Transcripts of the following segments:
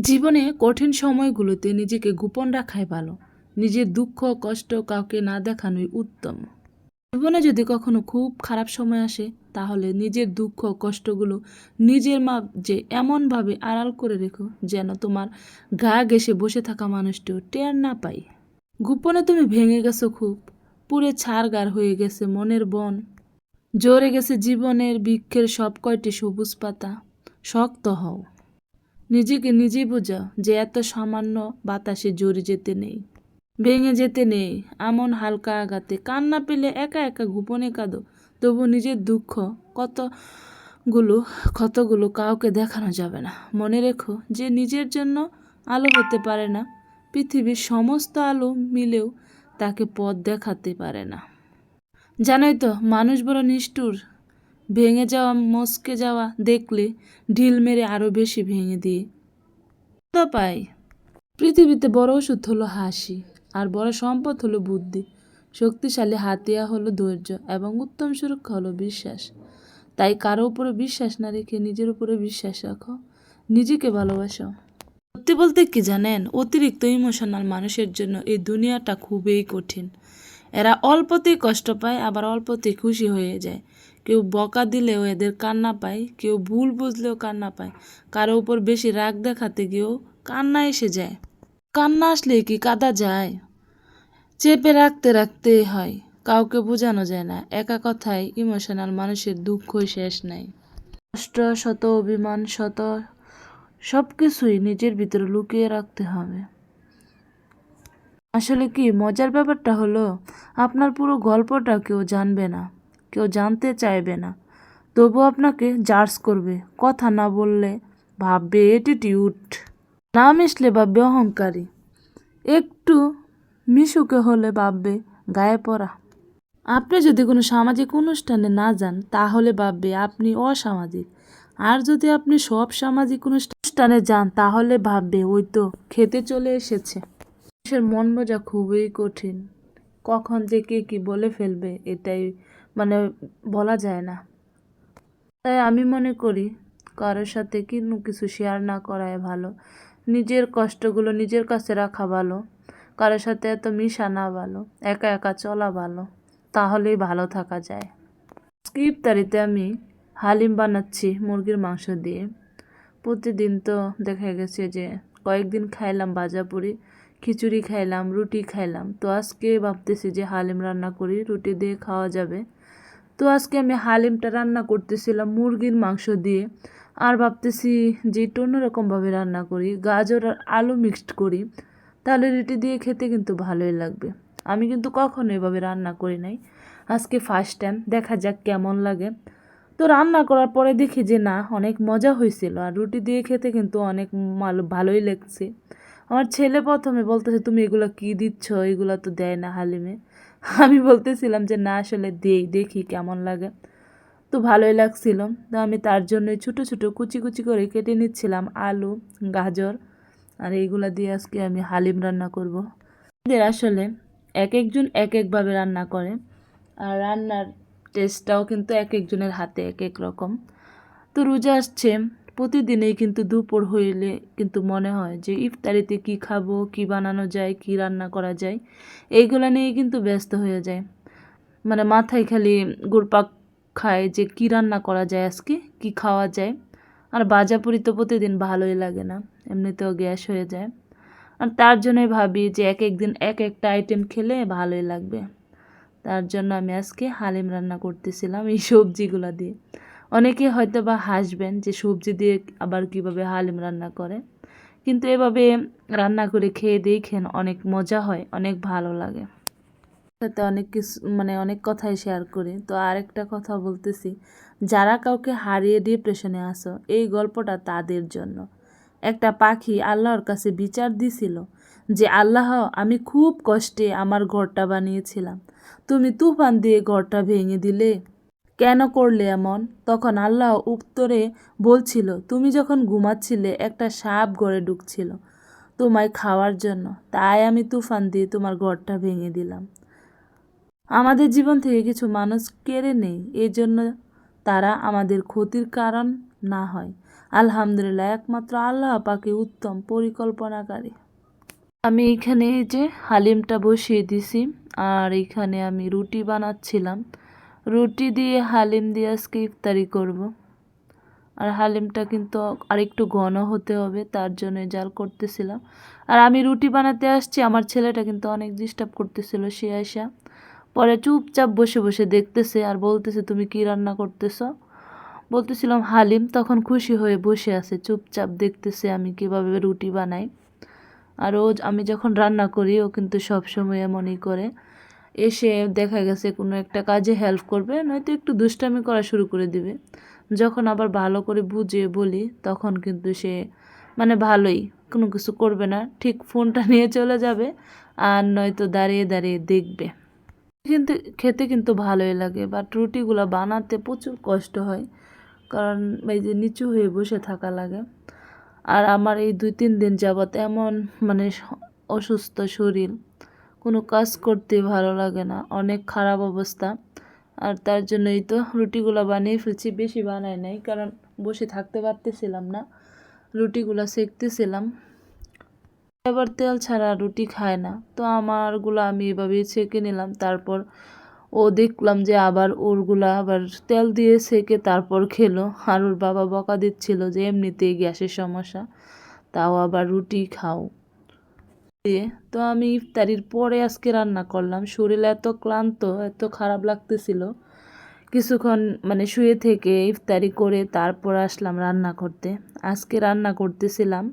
জীবনে কঠিন সময়গুলোতে নিজেকে গোপন রাখাই ভালো। নিজের দুঃখ কষ্ট কাউকে না দেখানোই উত্তম। জীবনে যদি কখনো খুব খারাপ সময় আসে, তাহলে নিজের দুঃখ কষ্টগুলো নিজের মাঝে এমনভাবে আড়াল করে রেখো যেন তোমার গা ঘেঁষে বসে থাকা মানুষটিও টের না পায়। গোপনে তুমি ভেঙে গেছো খুব, পুরে ছারগার হয়ে গেছে মনের বন, ঝরে গেছে জীবনের বৃক্ষের সব কয়টি সবুজ পাতা। শক্ত হও, নিজেকে নিজেই বোঝাও যে এত সামান্য বাতাসে জড়ে যেতে নেই, ভেঙে যেতে নেই। এমন হালকা আঘাতে কান্না পেলে একা একা গোপনে কাঁদো, তবু নিজের দুঃখ কতগুলো ক্ষতগুলো কাউকে দেখানো যাবে না। মনে রেখো যে নিজের জন্য আলো হতে পারে না, পৃথিবীর সমস্ত আলো মিলেও তাকে পথ দেখাতে পারে না। জানোই তো মানুষ বড় নিষ্ঠুর, ভেঙে যাওয়া মস্কে যাওয়া দেখলে ঢিল মেরে আরও বেশি ভেঙে দিয়ে পাই। পৃথিবীতে বড় ওষুধ হলো হাসি, আর বড় সম্পদ হলো বুদ্ধি। শক্তিশালী হাতিয়ার হলো ধৈর্য, এবং উত্তম সুরক্ষা হলো বিশ্বাস। তাই কারো উপরে বিশ্বাস না রেখে নিজের উপরে বিশ্বাস রাখো, নিজেকে ভালোবাসো। সত্যি বলতে কি জানেন, অতিরিক্ত ইমোশনাল মানুষের জন্য এই দুনিয়াটা খুবই কঠিন। এরা অল্পতেই কষ্ট পায়, আবার অল্পতেই খুশি হয়ে যায়। কেউ বকা দিলেও এদের কান্না পায়, কেউ ভুল বুঝলেও কান্না পায়, কারো উপর বেশি রাগ দেখাতে গিয়েও কান্না এসে যায়। কান্না আসলে কি কাঁদা যায়? চেপে রাখতে রাখতে হয়, কাউকে বোঝানো যায় না। একা কথায় ইমোশনাল মানুষের দুঃখই শেষ নাই। কষ্ট, শত অভিমান, শত সব কিছুই নিজের ভিতরে লুকিয়ে রাখতে হবে। আসলে কি মজার ব্যাপারটা হলো, আপনার পুরো গল্পটা কেউ জানবে না, কেউ জানতে চাইবে না, তবু আপনাকে জাজ করবে। কথা না বললে ভাববে অ্যাটিটিউড, না মিশলে ভাববে অহংকারী, একটু মিশুকে হলে ভাববে গায়ে পড়া। আপনি যদি কোনো সামাজিক অনুষ্ঠানে না যান, তাহলে ভাববে আপনি অসামাজিক। আর যদি আপনি সব সামাজিক অনুষ্ঠানে যান, তাহলে ভাববে ওই তো খেতে চলে এসেছে। মানুষের মন বোঝা খুবই কঠিন, কখন যে কে কি বলে ফেলবে এটাই বলা যায় না। তাই আমি মনে করি কারোর সাথে কোনো কিছু শেয়ার না করাই ভালো, নিজের কষ্টগুলো নিজের কাছে রাখা ভালো, কারোর সাথে এত মিশা না ভালো, একা একা চলা ভালো, তাহলেই ভালো থাকা যায়। ইফতারিতে আমি হালিম বানাচ্ছি মুরগির মাংস দিয়ে। প্রতিদিন তো দেখা গেছে যে কয়েকদিন খাইলাম ভাজাপুরি, খিচুড়ি খাইলাম, রুটি খাইলাম। তো আজকে ভাবতেছি যে হালিম রান্না করি, রুটি দিয়ে খাওয়া যাবে। তো আজকে আমি হালিমটা রান্না করতেছিলাম মুরগির মাংস দিয়ে, আর ভাবতেছি যে একটু অন্যরকমভাবে রান্না করি, গাজর আর আলু মিক্সড করি, তাহলে রুটি দিয়ে খেতে কিন্তু ভালোই লাগবে। আমি কিন্তু কখনো এভাবে রান্না করি নাই, আজকে ফার্স্ট টাইম, দেখা যাক কেমন লাগে। তো রান্না করার পরে দেখি যে না, অনেক মজা হয়েছিল, আর রুটি দিয়ে খেতে কিন্তু অনেক ভালোই লাগছে। আমার ছেলে প্রথমে বলতেছে তুমি এগুলো কি দিচ্ছ, এগুলো তো দেয় না হালিমে। আমি বলতেছিলাম যে না আসলে দেখি কেমন লাগে। তো ভালোই লাগছিল। তো আমি তার জন্যই ছোটো ছোটো কুচি কুচি করে কেটে নিচ্ছিলাম আলু, গাজর, আর এইগুলা দিয়ে আজকে আমি হালিম রান্না করব। এদের আসলে এক একজন এক একভাবে রান্না করে, আর রান্নার টেস্টটাও কিন্তু এক একজনের হাতে এক এক রকম। তো রোজা আসছে, প্রতিদিনেই কিন্তু দুপুর হইলে কিন্তু মনে হয় যে ইফতারিতে কি খাবো, কি বানানো যায়, কি রান্না করা যায়, এইগুলো নিয়ে কিন্তু ব্যস্ত হয়ে যায়। মাথায় খালি ঘুরপাক খায় যে কি রান্না করা যায়, আজকে কি খাওয়া যায়। আর ভাজাপুরি তো প্রতিদিন ভালোই লাগে না, এমনিতেও গ্যাস হয়ে যায়। আর তার জন্যই ভাবি যে এক একদিন এক একটা আইটেম খেলে ভালোই লাগবে। তার জন্য আমি আজকে হালিম রান্না করতেছিলাম এই সবজিগুলো দিয়ে। অনেকে হয়তো বা হাসবেন যে সবজি দিয়ে আবার কিভাবে হালিম রান্না করে, কিন্তু এভাবে রান্না করে খেয়ে দেখেন, অনেক মজা হয়, অনেক ভালো লাগে। সাথে অনেক কিছু অনেক কথাই শেয়ার করি। তো আরেকটা কথা বলতেছি, যারা কাউকে হারিয়ে ডিপ্রেশনে আসো, এই গল্পটা তাদের জন্য। একটা পাখি আল্লাহর কাছে বিচার দিছিল যে আল্লাহ, আমি খুব কষ্টে আমার ঘরটা বানিয়েছিলাম, তুমি তুফান দিয়ে ঘরটা ভেঙে দিলে, কেন করলে এমন? তখন আল্লাহ উত্তরে বলছিল, তুমি যখন ঘুমাচ্ছিলে একটা সাপ ঘরে ঢুকছিল তোমায় খাওয়ার জন্য, তাই আমি তুফান দিয়ে তোমার ঘরটা ভেঙে দিলাম। আমাদের জীবন থেকে কিছু মানুষ কেড়ে নেই, এই জন্য তারা আমাদের ক্ষতির কারণ না হয়। আলহামদুলিল্লাহ, একমাত্র আল্লাহ পাকই উত্তম পরিকল্পনাকারী। আমি এখানে এই যে হালিমটা বসিয়ে দিছি, আর এখানে আমি রুটি বানাচ্ছিলাম। রুটি দিয়ে হালিম দিয়ে আজকে ইফতারি করব। আর হালিমটা কিন্তু আরেকটু ঘন হতে হবে, তার জন্য জাল করতেছিলাম। আর আমি রুটি বানাতে আসছি, আমার ছেলেটা কিন্তু অনেক ডিস্টার্ব করতেছিল। সে আসা পরে চুপচাপ বসে বসে দেখতেছে আর বলতেছে, তুমি কি রান্না করতেছ? বলতেছিলাম হালিম। তখন খুশি হয়ে বসে আছে, চুপচাপ দেখতেছে আমি কিভাবে রুটি বানাই। আর আমি যখন রান্না করি ও কিন্তু সবসময় এমনই করে, এসে দেখা গেছে কোনো একটা কাজে হেল্প করবে, নয়তো একটু দুষ্টামি করা শুরু করে দিবে। যখন আবার ভালো করে বুঝিয়ে বলি তখন কিন্তু সে মানে ভালোই, কোনো কিছু করবে না, ঠিক ফোনটা নিয়ে চলে যাবে আর নয়তো দাঁড়িয়ে দাঁড়িয়ে দেখবে। কিন্তু খেতে কিন্তু ভালোই লাগে, বাট রুটিগুলো বানাতে প্রচুর কষ্ট হয়, কারণ এই যে নিচু হয়ে বসে থাকা লাগে। আর আমার এই 2-3 দিন যাবৎ এমন মানে অসুস্থ শরীর, কোনো কাজ করতে ভালো লাগে না, অনেক খারাপ অবস্থা। আর তার জন্যই তো রুটিগুলো বানিয়ে ফেলছি, বেশি বানাই নাই, কারণ বসে থাকতে পারতেছিলাম না, রুটিগুলো সেঁকতেছিলাম। এবার তেল ছাড়া রুটি খায় না, তো আমারগুলো আমি এভাবেই ছেঁকে নিলাম। তারপর ও দেখলাম যে আবার ওরগুলা আবার তেল দিয়ে সেঁকে তারপর খেলো। আর ওর বাবা বকা দিচ্ছিল যে এমনিতেই গ্যাসের সমস্যা, তাও আবার রুটি খাও দিয়ে। তো আমি ইফতারির পরে আজকে রান্না করলাম। শরীর এত ক্লান্ত, এত খারাপ লাগতেছিল, কিছুক্ষণ মানে শুয়ে থেকে ইফতারি করে তারপর আসলাম রান্না করতে। আজকে রান্না করতেছিলাম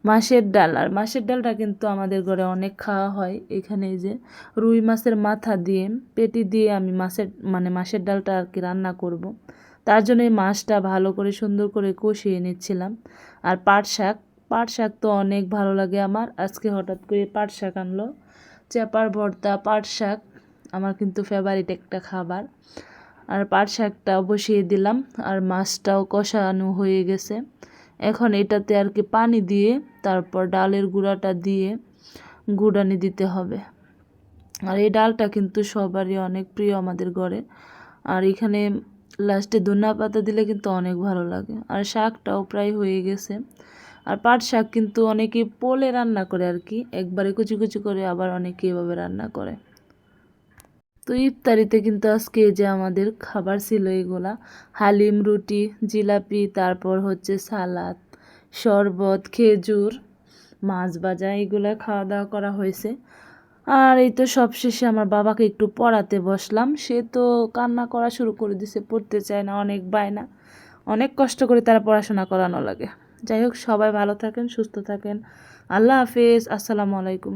মাছের ডাল। আর মাছের ডালটা কিন্তু আমাদের ঘরে অনেক খাওয়া হয়। এখানে এই যে রুই মাছের মাথা দিয়ে, পেটি দিয়ে আমি মাছের ডালটা আর কি রান্না করব। তার জন্য এই মাছটা ভালো করে সুন্দর করে কষিয়ে নিচ্ছিলাম। আর পাট শাক তো অনেক ভালো লাগে আমার। আজকে হঠাৎ করে পাট শাক আনলো, চেপার ভর্তা পাট শাক আমার কিন্তু ফেভারিট একটা খাবার। আর পাট শাকটাও বসিয়ে দিলাম, আর মাছটাও কষানো হয়ে গেছে। এখন এটাতে আর কি পানি দিয়ে তারপর ডালের গুঁড়াটা দিয়ে গুঁড়ানি দিতে হবে। আর এই ডালটা কিন্তু সবারই অনেক প্রিয় আমাদের ঘরে। আর এখানে লাস্টে ধনিয়া পাতা দিলে কিন্তু অনেক ভালো লাগে। আর শাকটাও প্রায় হয়ে গেছে। আর পাট শাক কিন্তু অনেকে পোলে রান্না করে আর কি, একবারে কুচি কুচি করে, আবার অনেকে এভাবে রান্না করে। তো ইফতারিতে কিন্তু আজকে যে আমাদের খাবার ছিল এগুলা: হালিম, রুটি, জিলাপি, তারপর হচ্ছে সালাদ, শরবত, খেজুর, মাছ ভাজা, এগুলা খাওয়া দাওয়া করা হয়েছে। আর এই তো সবশেষে আমার বাবাকে একটু পড়াতে বসলাম। সে তো কান্না করা শুরু করে দিছে, পড়তে চায় না, অনেক বায়না। অনেক কষ্ট করে তারা পড়াশোনা করানো লাগে। যাই হোক, সবাই ভালো থাকেন, সুস্থ থাকেন। আল্লাহ হাফেজ, আসসালামু আলাইকুম।